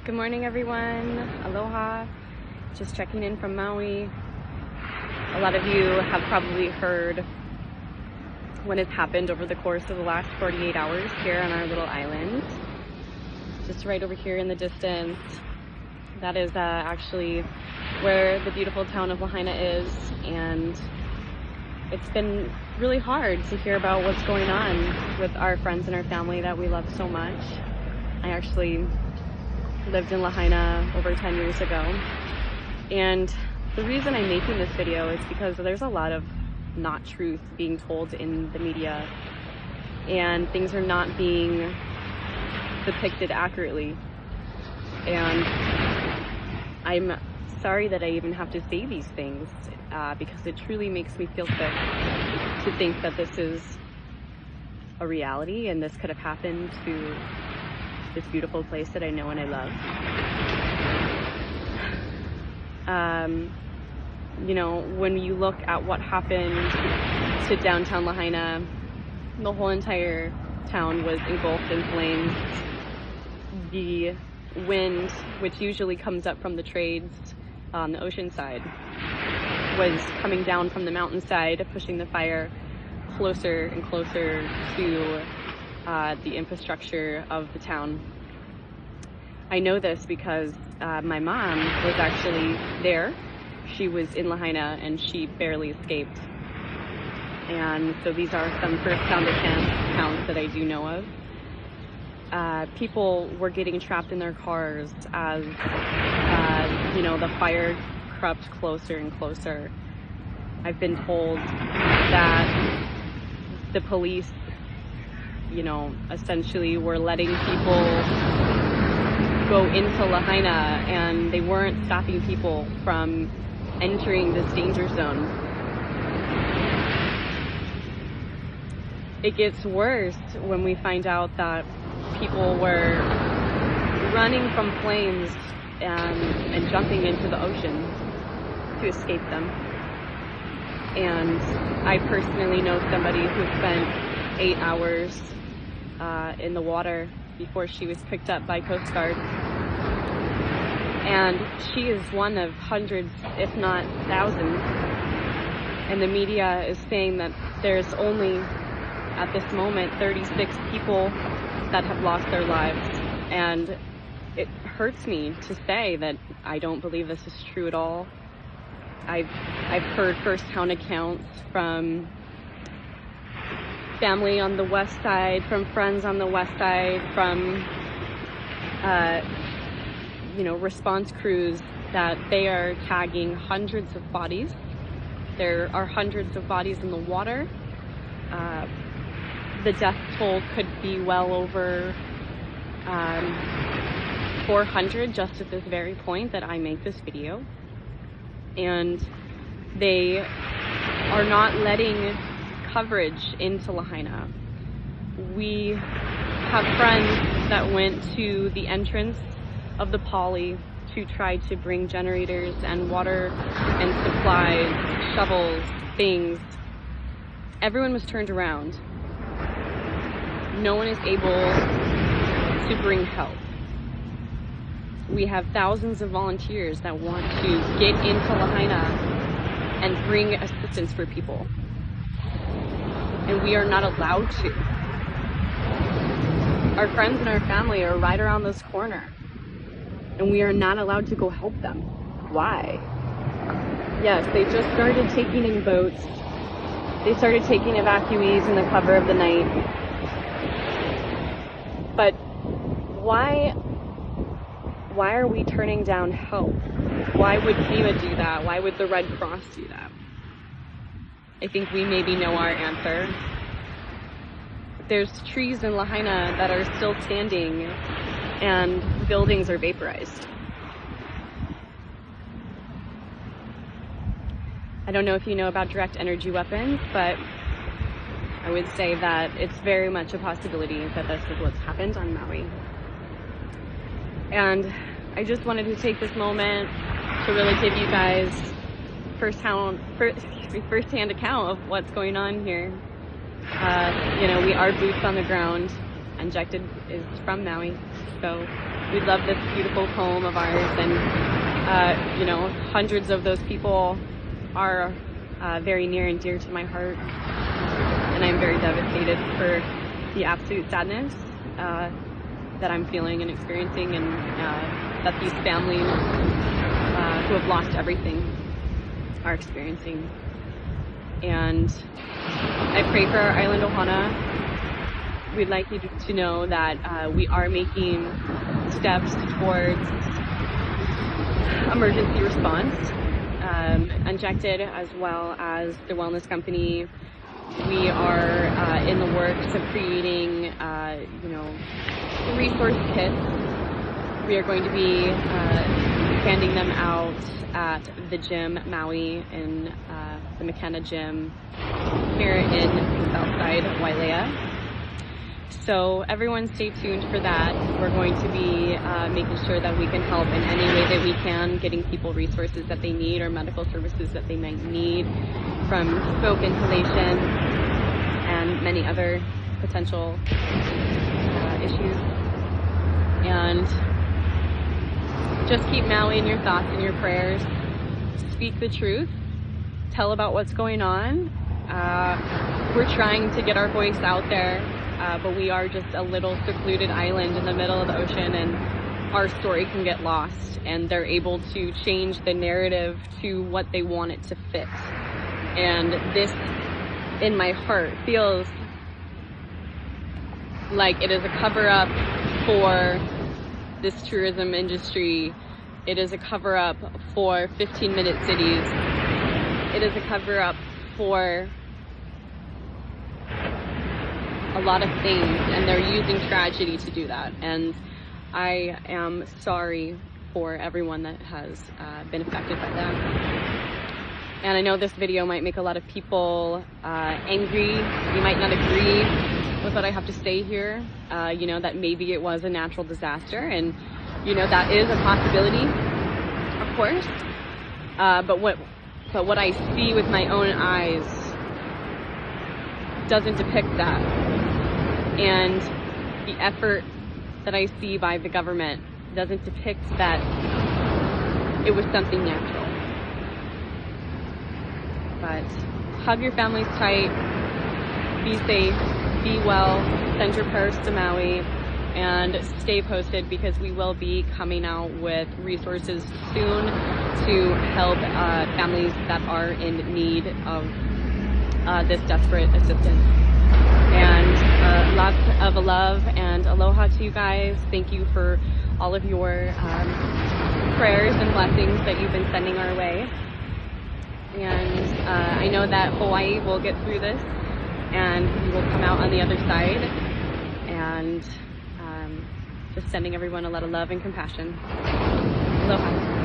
Good morning, everyone. Aloha. Just checking in from Maui. A lot of you have probably heard what has happened over the course of the last 48 hours here on our little island. Just right over here in the distance. That is actually where the beautiful town of Lahaina is, and it's been really hard to hear about what's going on with our friends and our family that we love so much. I actually lived in Lahaina over 10 years ago, and the reason I'm making this video is because there's a lot of not truth being told in the media, and things are not being depicted accurately. And I'm sorry that I even have to say these things because it truly makes me feel sick to think that this is a reality and this could have happened to this beautiful place that I know and I love. You know, when you look at what happened to downtown Lahaina, the whole entire town was engulfed in flames. The wind, which usually comes up from the trades on the ocean side, was coming down from the mountainside, pushing the fire closer and closer to the infrastructure of the town. I know this because my mom was actually there. She was in Lahaina and she barely escaped. And so these are some first-hand accounts that I do know of. People were getting trapped in their cars as you know, the fire crept closer and closer. I've been told that the police, you know, essentially were letting people go into Lahaina, and they weren't stopping people from entering this danger zone. It gets worse when we find out that people were running from flames and jumping into the ocean to escape them. And I personally know somebody who spent 8 hours in the water before she was picked up by Coast Guard. And she is one of hundreds, if not thousands. And the media is saying that there's only, at this moment, 36 people that have lost their lives. And it hurts me to say that I don't believe this is true at all. I've heard first-hand accounts from family on the west side, from friends on the west side, from you know, response crews, that they are tagging hundreds of bodies. There are hundreds of bodies in the water. The death toll could be well over 400 just at this very point that I make this video. And they are not letting coverage into Lahaina. We have friends that went to the entrance of the poly to try to bring generators and water and supplies, shovels, things. Everyone was turned around. No one is able to bring help. We have thousands of volunteers that want to get into Lahaina and bring assistance for people. And we are not allowed to. Our friends and our family are right around this corner, and we are not allowed to go help them. Why? Yes, they just started taking in boats. They started taking evacuees in the cover of the night. But why are we turning down help? Why would FEMA do that? Why would the Red Cross do that? I think we maybe know our answer. There's trees in Lahaina that are still standing, and buildings are vaporized. I don't know if you know about direct energy weapons, but I would say that it's very much a possibility that this is what's happened on Maui. And I just wanted to take this moment to really give you guys first-hand account of what's going on here. You know, we are boots on the ground. Injected is from Maui, so we love this beautiful home of ours, and you know, hundreds of those people are very near and dear to my heart, and I'm very devastated for the absolute sadness that I'm feeling and experiencing, and that these families who have lost everything are experiencing. And I pray for our island ohana. We'd like you to know that we are making steps towards emergency response. Injected, as well as the wellness company, we are in the works of creating, you know, resource kits. We are going to be handing them out at the gym Maui, in the McKenna gym here in Southside Wailea. So everyone stay tuned for that. We're going to be making sure that we can help in any way that we can, getting people resources that they need or medical services that they might need, from smoke inhalation and many other potential issues. And just keep Maui in your thoughts and your prayers. Speak the truth. Tell about what's going on. We're trying to get our voice out there. But we are just a little secluded island in the middle of the ocean, and our story can get lost, and they're able to change the narrative to what they want it to fit. And this, in my heart, feels like it is a cover-up for this tourism industry. It is a cover-up for 15-minute cities. It is a cover-up for a lot of things, and they're using tragedy to do that. And I am sorry for everyone that has been affected by that. And I know this video might make a lot of people angry. You might not agree with what I have to say here. You know, that maybe it was a natural disaster, and you know, that is a possibility, of course. But what I see with my own eyes doesn't depict that. And the effort that I see by the government doesn't depict that it was something natural. But hug your families tight, be safe, be well, send your prayers to Maui, and stay posted, because we will be coming out with resources soon to help families that are in need of this desperate assistance. And lots of love and aloha to you guys. Thank you for all of your prayers and blessings that you've been sending our way. And I know that Hawaii will get through this, and we will come out on the other side. And just sending everyone a lot of love and compassion. Aloha.